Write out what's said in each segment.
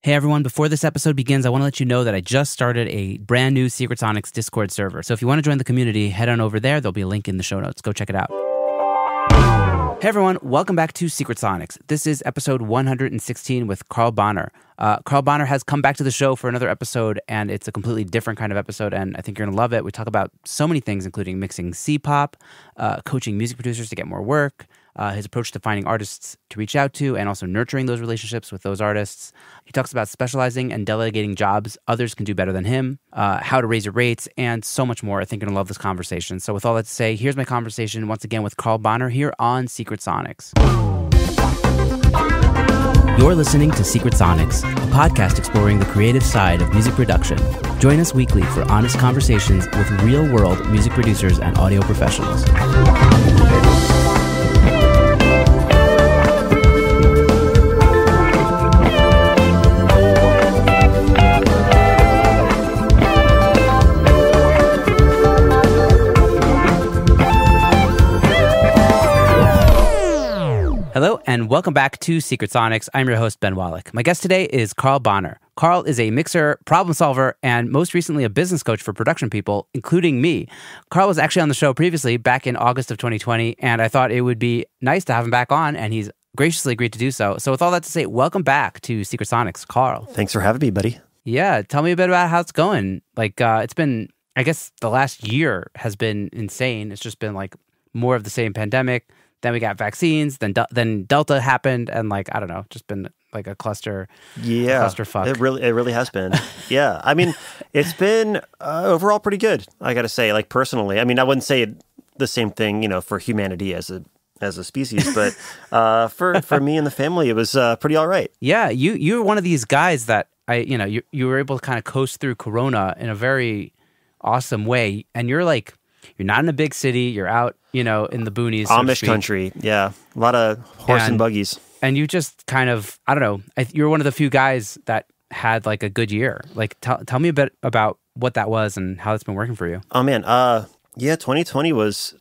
Hey everyone, before this episode begins, I want to let you know that I just started a brand new Secret Sonics Discord server. So if you want to join the community, head on over there. There'll be a link in the show notes. Go check it out. Hey everyone, welcome back to Secret Sonics. This is episode 116 with Carl Bahner. Carl Bahner has come back to the show for another episode, and it's a completely different kind of episode, and I think you're going to love it. We talk about so many things, including mixing C-pop, coaching music producers to get more work, his approach to finding artists to reach out to, and also nurturing those relationships with those artists. He talks about specializing and delegating jobs others can do better than him, how to raise your rates, and so much more. I think you're going to love this conversation. So with all that to say, here's my conversation once again with Carl Bahner here on Secret Sonics. You're listening to Secret Sonics, a podcast exploring the creative side of music production. Join us weekly for honest conversations with real-world music producers and audio professionals. Hello, and welcome back to Secret Sonics. I'm your host, Ben Wallach. My guest today is Carl Bahner. Carl is a mixer, problem solver, and most recently a business coach for production people, including me. Carl was actually on the show previously back in August of 2020, and I thought it would be nice to have him back on, and he's graciously agreed to do so. So with all that to say, welcome back to Secret Sonics, Carl. Thanks for having me, buddy. Yeah, tell me a bit about how it's going. It's been, I guess the last year has been insane. It's just been like more of the same pandemic. Then we got vaccines. Then Delta happened, and I don't know, just been like a clusterfuck. It really has been. Yeah, I mean, it's been overall pretty good. I got to say, personally, I mean, I wouldn't say the same thing, for humanity as a species, but for me and the family, it was pretty all right. Yeah, you were one of these guys that you were able to kind of coast through Corona in a very awesome way, and you're not in a big city. You're out, in the boonies. Amish country. Yeah. A lot of horse and buggies. And you just kind of, I don't know, you're one of the few guys that had a good year. Tell me a bit about what that was and how it's been working for you. Oh, man. 2020 was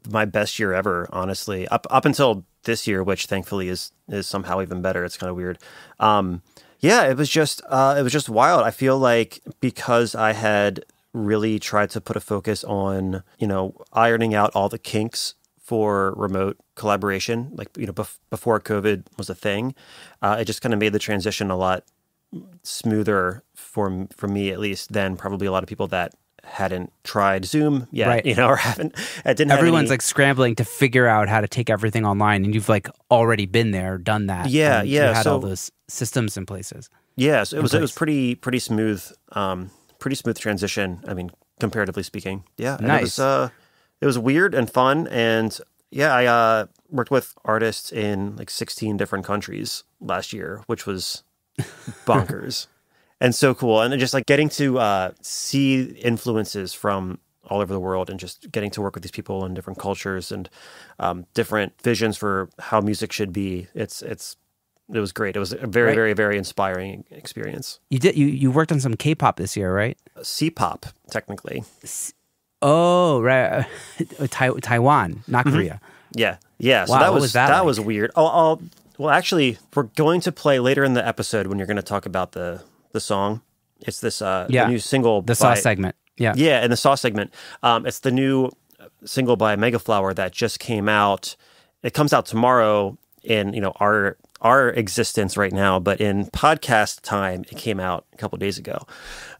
my best year ever, honestly. Up until this year, which thankfully is somehow even better. It's kind of weird. It was just wild. I feel like because I had really tried to put a focus on, ironing out all the kinks for remote collaboration, before COVID was a thing. It just kind of made the transition a lot smoother for me, at least, than probably a lot of people that hadn't tried Zoom yet, right. Or haven't. Everyone's scrambling to figure out how to take everything online, and you've already been there, done that. Yeah. You had all those systems in places. Yeah, so it was pretty smooth. Pretty smooth transition. I mean, comparatively speaking. Yeah. And nice. It was weird and fun. And yeah, I worked with artists in 16 different countries last year, which was bonkers and so cool. And just getting to see influences from all over the world and just getting to work with these people in different cultures and different visions for how music should be. It was great. It was a very, very, very inspiring experience. You worked on some K-pop this year, right? C-pop, technically. Oh, right. Taiwan, not Korea. Yeah. Wow, So that was that was weird. Well, actually, we're going to play later in the episode when you're going to talk about the song. It's this the new single. The Sauce segment. Yeah. Yeah, in the Sauce segment. It's the new single by Megaflower that just came out. It comes out tomorrow in, our existence right now, but in podcast time, it came out a couple of days ago.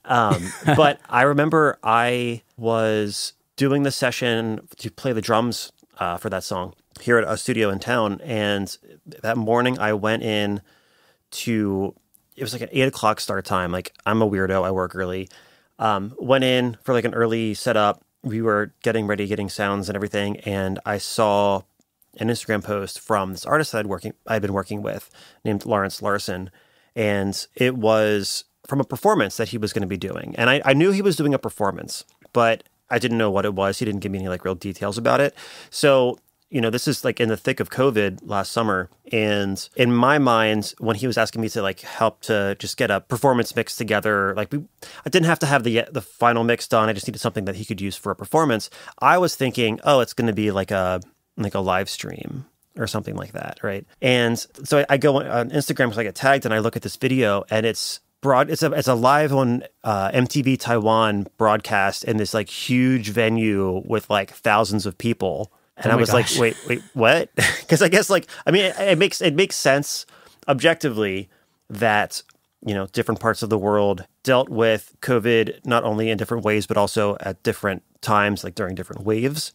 But I remember I was doing the session to play the drums for that song here at a studio in town. And that morning I went in to, it was an 8 o'clock start time. I'm a weirdo. I work early. Went in for an early setup. We were getting ready, getting sounds and everything. And I saw an Instagram post from this artist that I'd been working with named Lawrence Larson. And it was from a performance that he was going to be doing. And I knew he was doing a performance, but I didn't know what it was. He didn't give me any real details about it. So, this is in the thick of COVID last summer. And in my mind, when he was asking me to help to just get a performance mix together, I didn't have to have the final mix done. I just needed something that he could use for a performance. I was thinking, oh, it's going to be like a live stream or something like that, right? And so I go on Instagram because I get tagged and I look at this video and it's a live on MTV Taiwan broadcast in this like huge venue with like thousands of people. And I was like, wait, what? Because I guess like, I mean, it makes sense objectively that, you know, different parts of the world dealt with COVID not only in different ways, but also at different times, like during different waves.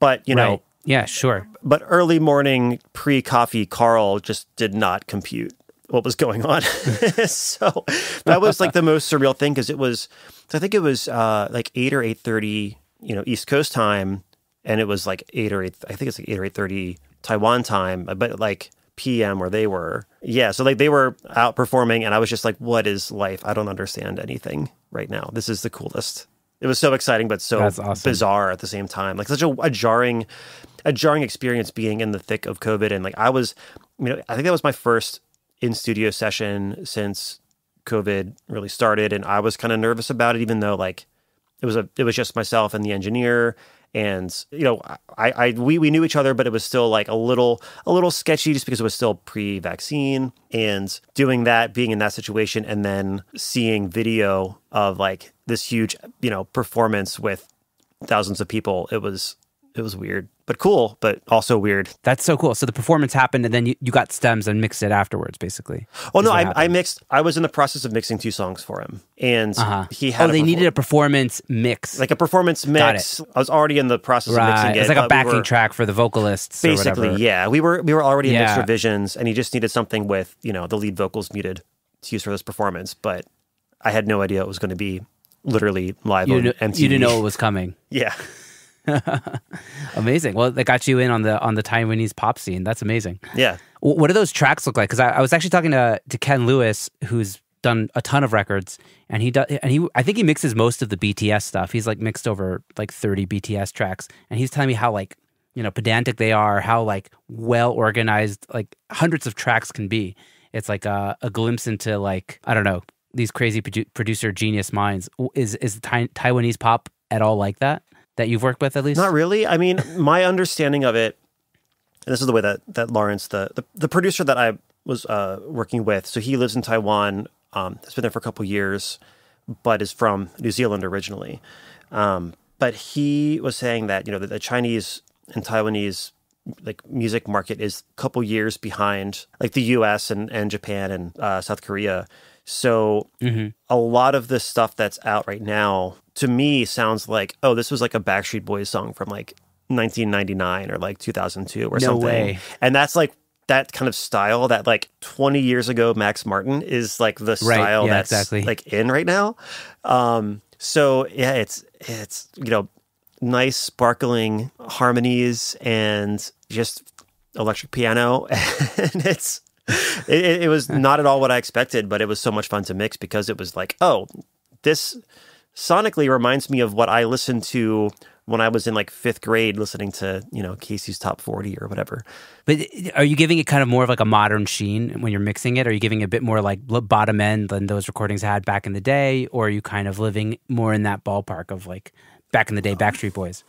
But, you know, yeah, sure. But early morning pre-coffee Carl just did not compute what was going on. So that was like the most surreal thing because I think it was like 8 or 8:30, you know, East Coast time. And it was like 8 or 8, I think it's like 8 or 8:30 Taiwan time, but like PM where they were. Yeah, so like they were out performing and I was just like, what is life? I don't understand anything right now. This is the coolest. It was so exciting, but so awesome. Bizarre at the same time. Like such a jarring experience being in the thick of COVID. And like I was, you know, I think that was my first in-studio session since COVID really started. And I was kind of nervous about it, even though like it was just myself and the engineer. And, you know, we knew each other, but it was still like a little sketchy just because it was still pre-vaccine. And doing that, being in that situation, and then seeing video of like this huge, you know, performance with thousands of people, it was weird, but cool, but also weird. That's so cool. So the performance happened and then you got stems and mixed it afterwards, basically. Oh, no, I was in the process of mixing 2 songs for him. And he had they needed a performance mix. Like a performance mix. I was already in the process of mixing it. It's like a backing track for the vocalists. Basically, yeah. We were already in mixed revisions and he just needed something with, you know, the lead vocals muted to use for this performance. But I had no idea it was going to be literally live on MTV. You didn't know it was coming. Yeah. Amazing. Well, that got you in on the Taiwanese pop scene. That's amazing. Yeah. What do those tracks look like? Because I was actually talking to Ken Lewis, who's done a ton of records, and I think he mixes most of the BTS stuff. He's like mixed over like 30 BTS tracks, and he's telling me how like, you know, pedantic they are, how like well organized like hundreds of tracks can be. It's like a glimpse into like, I don't know, these crazy producer genius minds. Is Taiwanese pop at all like that you've worked with, at least? Not really. I mean, my understanding of it, and this is the way that Lawrence, the producer that I was working with, so he lives in Taiwan, has been there for a couple years, but is from New Zealand originally. But he was saying that, you know, the Chinese and Taiwanese like music market is a couple years behind like the US and Japan and South Korea. So a lot of the stuff that's out right now, to me, sounds like, oh, this was like a Backstreet Boys song from like 1999 or like 2002 or something. No way. And that's like that kind of style that like 20 years ago, Max Martin is like the style that's exactly like in right now. So yeah, it's, you know, nice sparkling harmonies and just electric piano. And it was not at all what I expected, but it was so much fun to mix because it was like, oh, this sonically reminds me of what I listened to when I was in like 5th grade listening to, you know, Casey's Top 40 or whatever. But are you giving it kind of more of like a modern sheen when you're mixing it? Are you giving it a bit more like bottom end than those recordings had back in the day? Or are you kind of living more in that ballpark of like back in the day Backstreet Boys?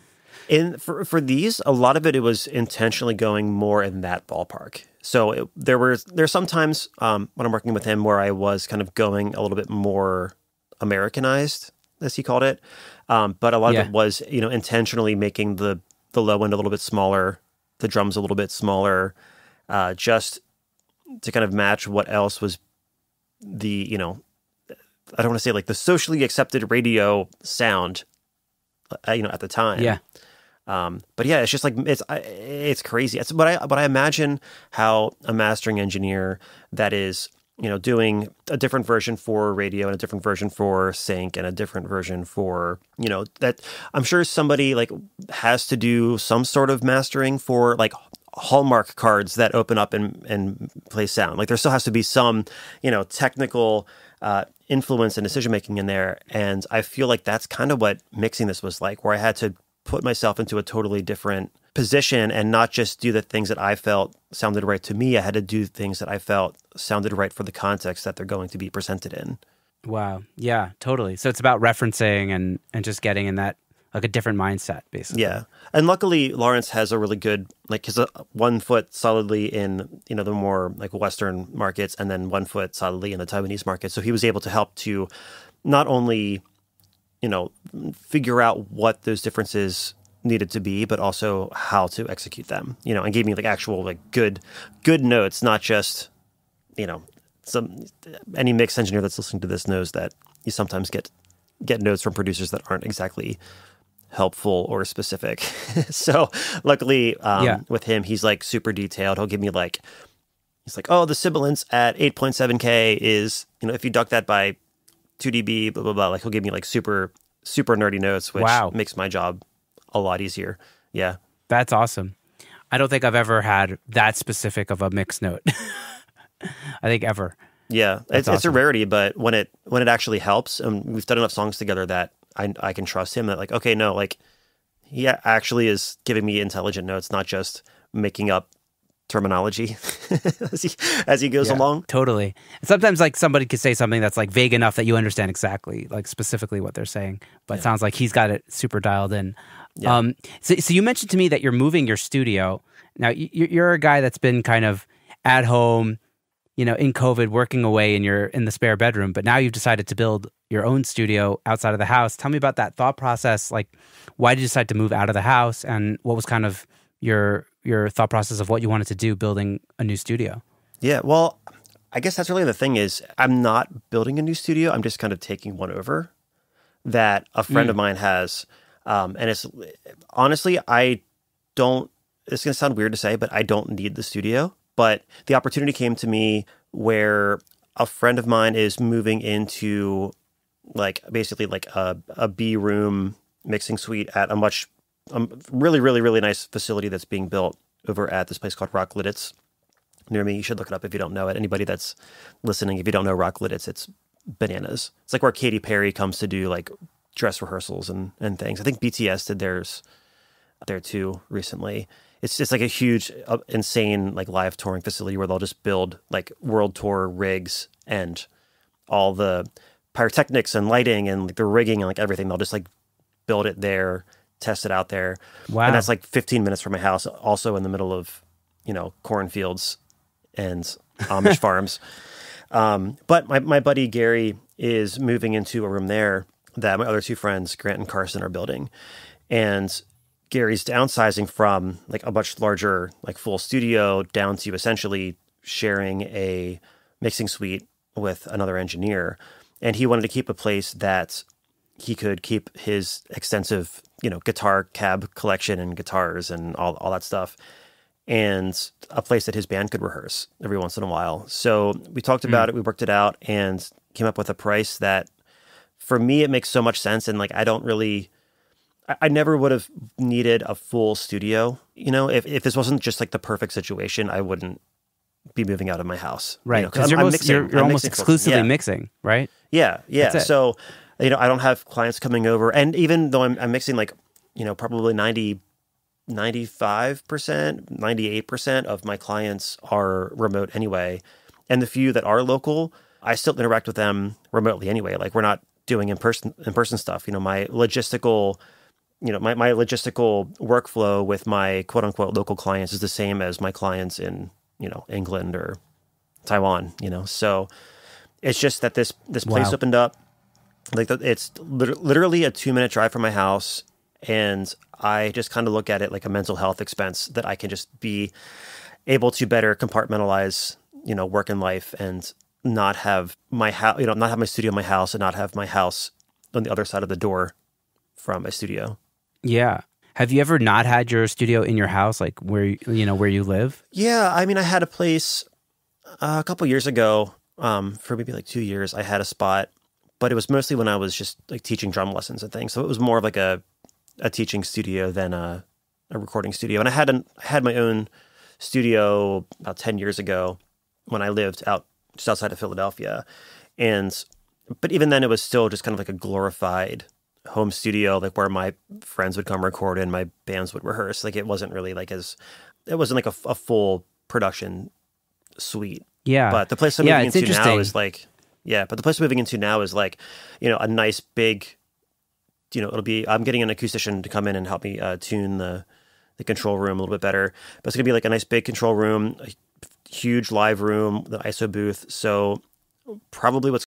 For these, a lot of it was intentionally going more in that ballpark. So there's sometimes when I'm working with him where I was kind of going a little bit more Americanized, as he called it. But a lot of it was, you know, intentionally making the low end a little bit smaller, the drums a little bit smaller, just to kind of match what else was the, you know, I don't want to say like the socially accepted radio sound, you know, at the time. Yeah. But yeah, it's just like, it's crazy. It's but I imagine how a mastering engineer that is, you know, doing a different version for radio and a different version for sync and a different version for, you know, that I'm sure somebody like has to do some sort of mastering for like Hallmark cards that open up and play sound. Like there still has to be some, you know, technical influence and decision making in there. And I feel like that's kind of what mixing this was like, where I had to put myself into a totally different position and not just do the things that I felt sounded right to me. I had to do things that I felt sounded right for the context that they're going to be presented in. Wow. Yeah, totally. So it's about referencing and just getting in that like a different mindset, basically. Yeah. And luckily, Lawrence has a really good, like, his 1 foot solidly in, the more like Western markets, and then 1 foot solidly in the Taiwanese market. So he was able to help to not only, figure out what those differences needed to be, but also how to execute them, and gave me like actual, like good notes, not just, any mix engineer that's listening to this knows that you sometimes get notes from producers that aren't exactly helpful or specific. So luckily, with him, he's like super detailed. He'll give me like, he's like, oh, the sibilance at 8.7K is, if you duck that by 2 dB, blah, blah, blah. Like he'll give me like super, super nerdy notes, which makes my job a lot easier. Yeah. That's awesome. I don't think I've ever had that specific of a mix note. I think ever. Yeah. It's a rarity, but when it actually helps, and we've done enough songs together that I can trust him that like, okay, no, like he actually is giving me intelligent notes, not just making up terminology as he goes along. Totally. Sometimes like somebody could say something that's like vague enough that you understand exactly, like specifically what they're saying, but it sounds like he's got it super dialed in. Yeah. So you mentioned to me that you're moving your studio. Now you're a guy that's been kind of at home, in COVID, working away in the spare bedroom, but now you've decided to build your own studio outside of the house. Tell me about that thought process. Like, why did you decide to move out of the house, and what was kind of your thought process of what you wanted to do building a new studio? Yeah, well, I guess that's really the thing is I'm not building a new studio. I'm just kind of taking one over that a friend of mine has. And it's honestly, it's going to sound weird to say, but I don't need the studio. But the opportunity came to me where a friend of mine is moving into like basically like a B room mixing suite at a really, really, really nice facility that's being built over at this place called Rock Lidditz near me. You should look it up if you don't know it. Anybody that's listening, if you don't know Rock Lidditz, it's bananas. It's like where Katy Perry comes to do like dress rehearsals and things. I think BTS did theirs there too recently. It's just like a huge, insane like live touring facility where they'll just build like world tour rigs and all the pyrotechnics and lighting and like the rigging and like everything. They'll just like build it there, test it out there. Wow. And that's like 15 minutes from my house, also in the middle of, cornfields and Amish farms. But my buddy Gary is moving into a room there that my other two friends, Grant and Carson, are building. And Gary's downsizing from like a much larger, like full studio down to essentially sharing a mixing suite with another engineer. And he wanted to keep a place that he could keep his extensive, guitar cab collection and guitars and all that stuff, and a place that his band could rehearse every once in a while. So we talked about it, we worked it out, and came up with a price that, for me, it makes so much sense. And like, I never would have needed a full studio. If this wasn't just like the perfect situation, I wouldn't be moving out of my house. Right. Because you're almost exclusively mixing, right? Yeah. So, I don't have clients coming over. And even though I'm mixing like, probably 95%, 98% of my clients are remote anyway. And the few that are local, I still interact with them remotely anyway. Like we're not doing in-person stuff. My logistical workflow with my quote unquote local clients is the same as my clients in, England or Taiwan, so it's just that this place opened up, like it's literally a 2-minute drive from my house. And I just kind of look at it like a mental health expense that I can just be able to better compartmentalize, work and life, and not have my house, not have my studio in my house and not have my house on the other side of the door from a studio. Yeah. Have you ever not had your studio in your house, like where you live? Yeah. I mean, I had a place a couple years ago, for maybe like 2 years, I had a spot, but it was mostly when I was just like teaching drum lessons and things. So it was more of like a teaching studio than a recording studio. And I had my own studio about 10 years ago when I lived out just outside of Philadelphia. But even then it was still just kind of like a glorified home studio, like where my friends would come record and my bands would rehearse. Like it wasn't really like it wasn't like a full production suite. Yeah. But the place I'm moving into now is like, a nice big it'll be, I'm getting an acoustician to come in and help me tune the control room a little bit better. But it's going to be like a nice big control room, a huge live room, the ISO booth. So probably what's